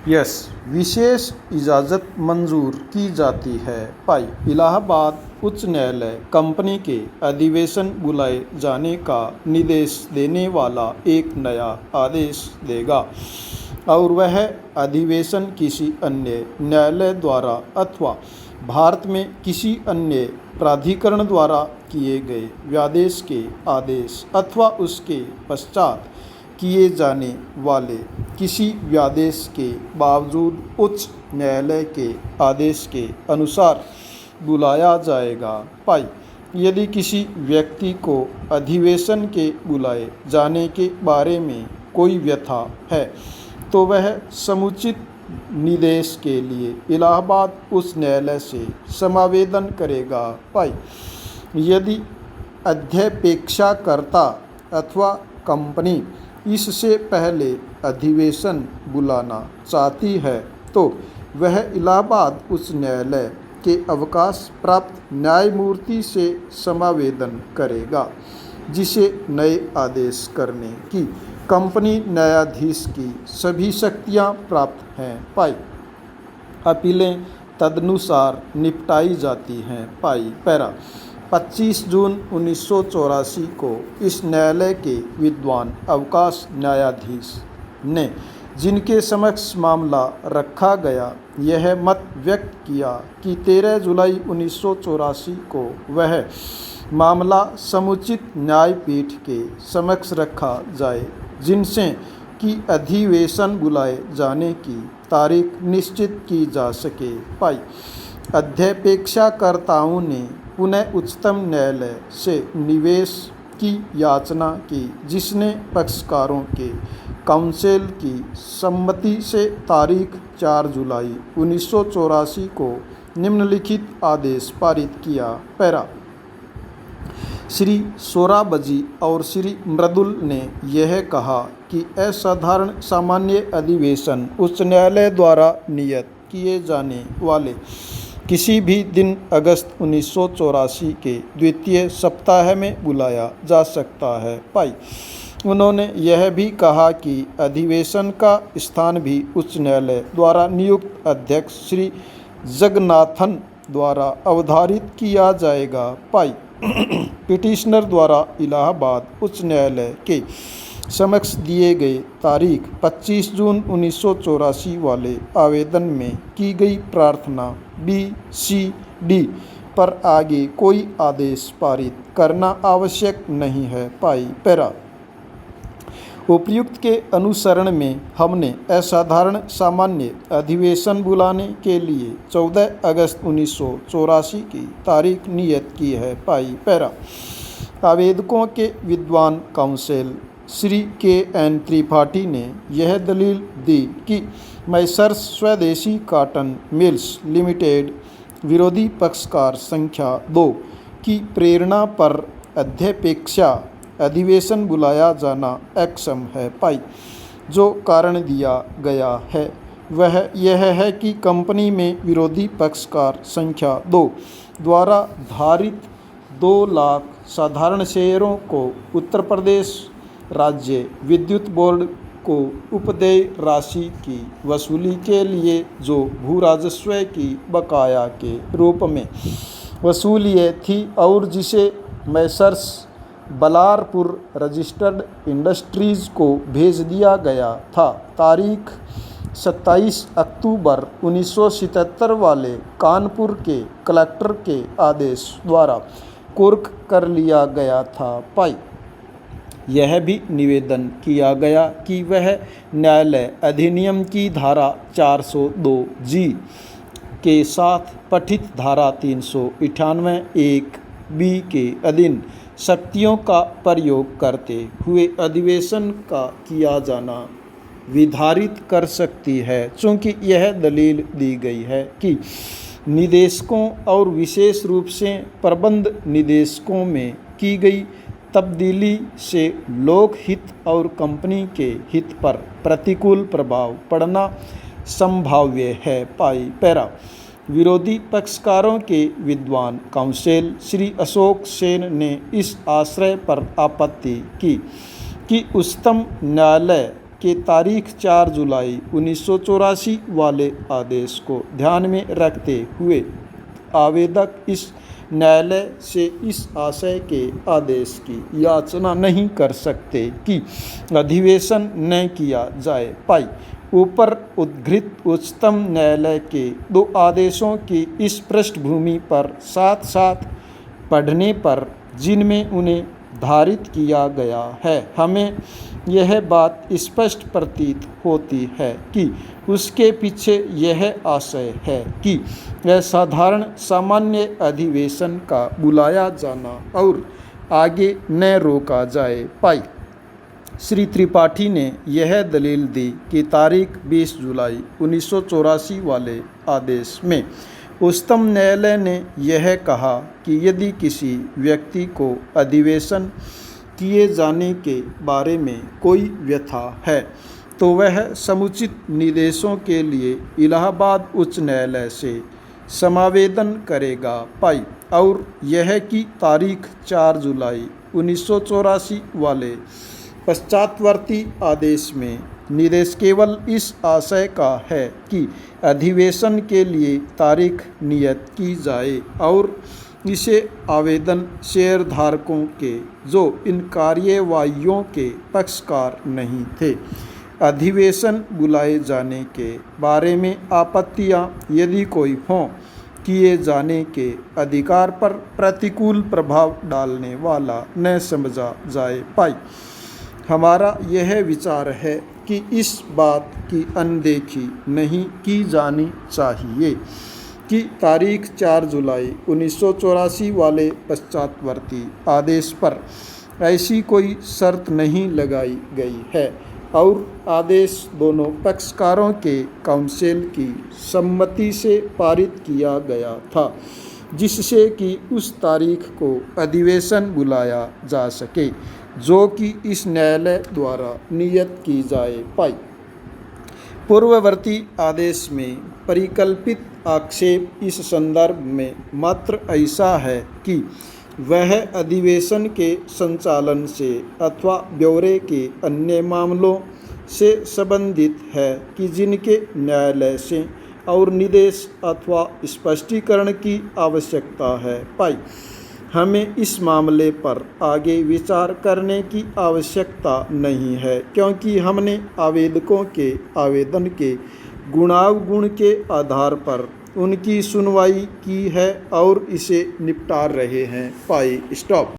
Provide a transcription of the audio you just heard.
Yes, विशेष इजाज़त मंजूर की जाती है। पाई, इलाहाबाद उच्च न्यायालय कंपनी के अधिवेशन बुलाए जाने का निर्देश देने वाला एक नया आदेश देगा और वह अधिवेशन किसी अन्य न्यायालय द्वारा अथवा भारत में किसी अन्य प्राधिकरण द्वारा किए गए व्यादेश के आदेश अथवा उसके पश्चात किए जाने वाले किसी व्यादेश के बावजूद उच्च न्यायालय के आदेश के अनुसार बुलाया जाएगा। पाई, यदि किसी व्यक्ति को अधिवेशन के बुलाए जाने के बारे में कोई व्यथा है तो वह समुचित निर्देश के लिए इलाहाबाद उच्च न्यायालय से समावेदन करेगा। पाई, यदि अध्यपेक्षाकर्ता अथवा कंपनी इससे पहले अधिवेशन बुलाना चाहती है तो वह इलाहाबाद उच्च न्यायालय के अवकाश प्राप्त न्यायमूर्ति से समावेदन करेगा, जिसे नए आदेश करने की कंपनी न्यायाधीश की सभी शक्तियां प्राप्त हैं। पाई, अपीलें तदनुसार निपटाई जाती हैं। पाई, पैरा 25 जून 1984 को इस न्यायालय के विद्वान अवकाश न्यायाधीश ने जिनके समक्ष मामला रखा गया यह मत व्यक्त किया कि 13 जुलाई 1984 को वह मामला समुचित न्यायपीठ के समक्ष रखा जाए जिनसे कि अधिवेशन बुलाए जाने की तारीख निश्चित की जा सके। पाई, अध्यपेक्षाकर्ताओं ने पुनः उच्चतम न्यायालय से निवेश की याचना की जिसने पक्षकारों के काउंसिल की सम्मति से तारीख 4 जुलाई 1984 को निम्नलिखित आदेश पारित किया। पैरा, श्री सोराबजी और श्री मृदुल ने यह कहा कि असाधारण सामान्य अधिवेशन उच्च न्यायालय द्वारा नियत किए जाने वाले किसी भी दिन अगस्त 1984 के द्वितीय सप्ताह में बुलाया जा सकता है। पाई, उन्होंने यह भी कहा कि अधिवेशन का स्थान भी उच्च न्यायालय द्वारा नियुक्त अध्यक्ष श्री जगन्नाथन द्वारा अवधारित किया जाएगा। पाई, पिटिशनर द्वारा इलाहाबाद उच्च न्यायालय के समक्ष दिए गए तारीख 25 जून 1984 वाले आवेदन में की गई प्रार्थना BCD पर आगे कोई आदेश पारित करना आवश्यक नहीं है। पाई, पैरा, उपयुक्त के अनुसरण में हमने असाधारण सामान्य अधिवेशन बुलाने के लिए 14 अगस्त 1984 की तारीख नियत की है। पाई, पैरा, आवेदकों के विद्वान काउंसिल श्री KN त्रिपाठी ने यह दलील दी कि मैसर्स स्वदेशी कॉटन मिल्स लिमिटेड विरोधी पक्षकार संख्या 2 की प्रेरणा पर अध्यपेक्षा अधिवेशन बुलाया जाना अक्षम है। पाई, जो कारण दिया गया है वह यह है कि कंपनी में विरोधी पक्षकार संख्या 2 द्वारा धारित 2 लाख साधारण शेयरों को उत्तर प्रदेश राज्य विद्युत बोर्ड को उपदेय राशि की वसूली के लिए जो भू राजस्व की बकाया के रूप में वसूलिए थी और जिसे मैसर्स बलारपुर रजिस्टर्ड इंडस्ट्रीज़ को भेज दिया गया था, तारीख 27 अक्टूबर 1977 वाले कानपुर के कलेक्टर के आदेश द्वारा कुर्क कर लिया गया था। पाई, यह भी निवेदन किया गया कि वह न्यायालय अधिनियम की धारा 402G के साथ पठित धारा 398(1)B के अधीन शक्तियों का प्रयोग करते हुए अधिवेशन का किया जाना विधारित कर सकती है, चूँकि यह दलील दी गई है कि निदेशकों और विशेष रूप से प्रबंध निदेशकों में की गई तब्दीली से लोक हित और कंपनी के हित पर प्रतिकूल प्रभाव पड़ना संभाव्य है। पाई, पैरा, विरोधी पक्षकारों के विद्वान काउंसिल श्री अशोक सेन ने इस आश्रय पर आपत्ति की कि उच्चतम न्यायालय के तारीख 4 जुलाई 1984 वाले आदेश को ध्यान में रखते हुए आवेदक इस न्यायालय से इस आशय के आदेश की याचना नहीं कर सकते कि अधिवेशन न किया जाए। पाई ऊपर उद्धृत उच्चतम न्यायालय के 2 आदेशों की इस पृष्ठभूमि पर साथ साथ पढ़ने पर जिनमें उन्हें धारित किया गया है, हमें यह बात स्पष्ट प्रतीत होती है कि उसके पीछे यह आशय है कि असाधारण सामान्य अधिवेशन का बुलाया जाना और आगे न रोका जाए। पाई श्री त्रिपाठी ने यह दलील दी कि तारीख 20 जुलाई 1984 वाले आदेश में उच्चतम न्यायालय ने यह कहा कि यदि किसी व्यक्ति को अधिवेशन किए जाने के बारे में कोई व्यथा है तो वह समुचित निर्देशों के लिए इलाहाबाद उच्च न्यायालय से समावेदन करेगा। पाई और यह कि तारीख 4 जुलाई 1984 वाले पश्चातवर्ती आदेश में निर्देश केवल इस आशय का है कि अधिवेशन के लिए तारीख नियत की जाए और इसे आवेदन शेयरधारकों के जो इन कार्यवाहियों के पक्षकार नहीं थे अधिवेशन बुलाए जाने के बारे में आपत्तियां यदि कोई हों किए जाने के अधिकार पर प्रतिकूल प्रभाव डालने वाला न समझा जाए। पाई हमारा यह विचार है कि इस बात की अनदेखी नहीं की जानी चाहिए कि तारीख 4 जुलाई 1984 वाले पश्चातवर्ती आदेश पर ऐसी कोई शर्त नहीं लगाई गई है और आदेश दोनों पक्षकारों के काउंसिल की सम्मति से पारित किया गया था जिससे कि उस तारीख को अधिवेशन बुलाया जा सके जो कि इस न्यायालय द्वारा नियत की जाए। पाई पूर्ववर्ती आदेश में परिकल्पित आक्षेप इस संदर्भ में मात्र ऐसा है कि वह अधिवेशन के संचालन से अथवा ब्यौरे के अन्य मामलों से संबंधित है कि जिनके न्यायालय से और निर्देश अथवा स्पष्टीकरण की आवश्यकता है। पाई हमें इस मामले पर आगे विचार करने की आवश्यकता नहीं है क्योंकि हमने आवेदकों के आवेदन के गुणावगुण के आधार पर उनकी सुनवाई की है और इसे निपटार रहे हैं। पाई स्टॉप।